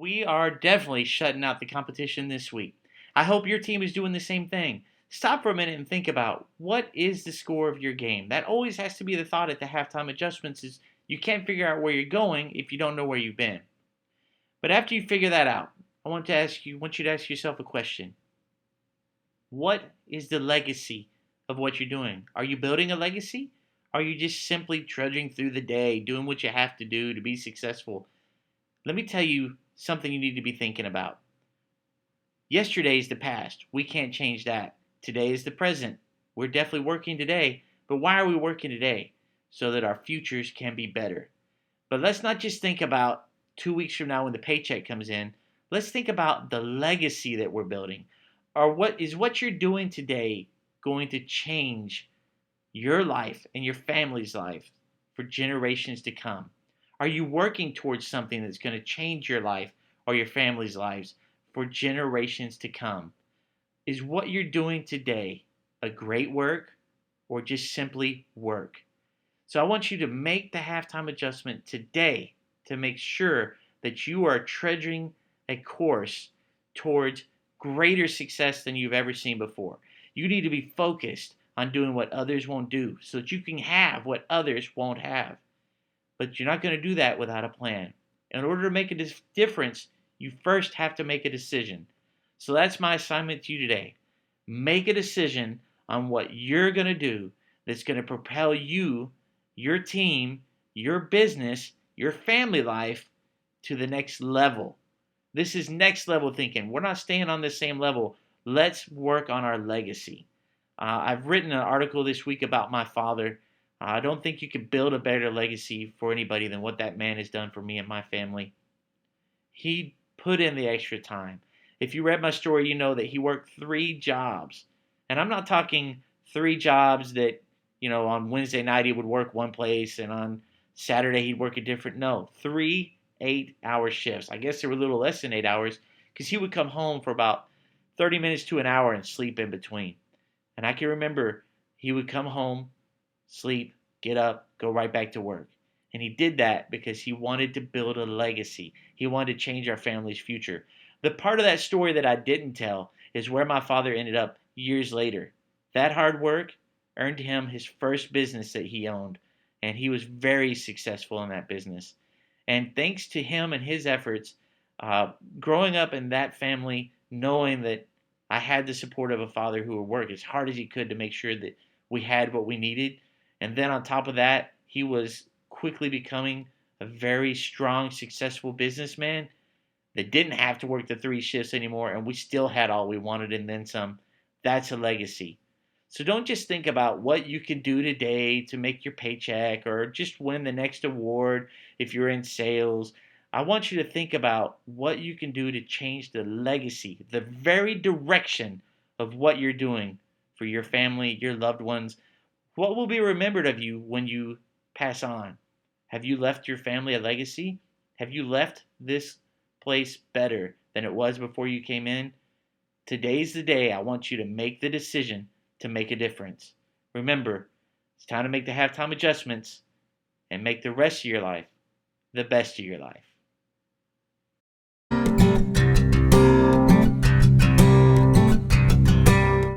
We are definitely shutting out the competition this week. I hope your team is doing the same thing. Stop for a minute and think about what is the score of your game. That always has to be the thought at the halftime adjustments is you can't figure out where you're going if you don't know where you've been. But after you figure that out, want you to ask yourself a question. What is the legacy of what you're doing? Are you building a legacy? Are you just simply trudging through the day, doing what you have to do to be successful? Let me tell you something you need to be thinking about. Yesterday is the past. We can't change that. Today is the present. We're definitely working today, but why are we working today? So that our futures can be better. But let's not just think about 2 weeks from now when the paycheck comes in. Let's think about the legacy that we're building. Or what you're doing today going to change your life and your family's life for generations to come? Are you working towards something that's going to change your life or your family's lives for generations to come? Is what you're doing today a great work or just simply work? So I want you to make the halftime adjustment today to make sure that you are treasuring a course towards greater success than you've ever seen before. You need to be focused on doing what others won't do so that you can have what others won't have. But you're not going to do that without a plan. In order to make a difference, you first have to make a decision. So that's my assignment to you today. Make a decision on what you're going to do that's going to propel you, your team, your business, your family life to the next level. This is next level thinking. We're not staying on the same level. Let's work on our legacy. I've written an article this week about my father. I don't think you could build a better legacy for anybody than what that man has done for me and my family. He put in the extra time. If you read my story, you know that he worked 3 jobs. And I'm not talking 3 jobs that, on Wednesday night he would work one place and on Saturday he'd work a different. No, 3 8-hour shifts. I guess they were a little less than 8 hours because he would come home for about 30 minutes to an hour and sleep in between. And I can remember he would come home, sleep, get up, go right back to work. And he did that because he wanted to build a legacy. He wanted to change our family's future. The part of that story that I didn't tell is where my father ended up years later. That hard work earned him his first business that he owned, and he was very successful in that business. And thanks to him and his efforts, growing up in that family, knowing that I had the support of a father who would work as hard as he could to make sure that we had what we needed. And then on top of that, he was quickly becoming a very strong, successful businessman that didn't have to work the 3 shifts anymore, and we still had all we wanted and then some. That's a legacy. So don't just think about what you can do today to make your paycheck or just win the next award if you're in sales. I want you to think about what you can do to change the legacy, the very direction of what you're doing for your family, your loved ones. What will be remembered of you when you pass on? Have you left your family a legacy? Have you left this place better than it was before you came in? Today's the day I want you to make the decision to make a difference. Remember, it's time to make the halftime adjustments and make the rest of your life the best of your life.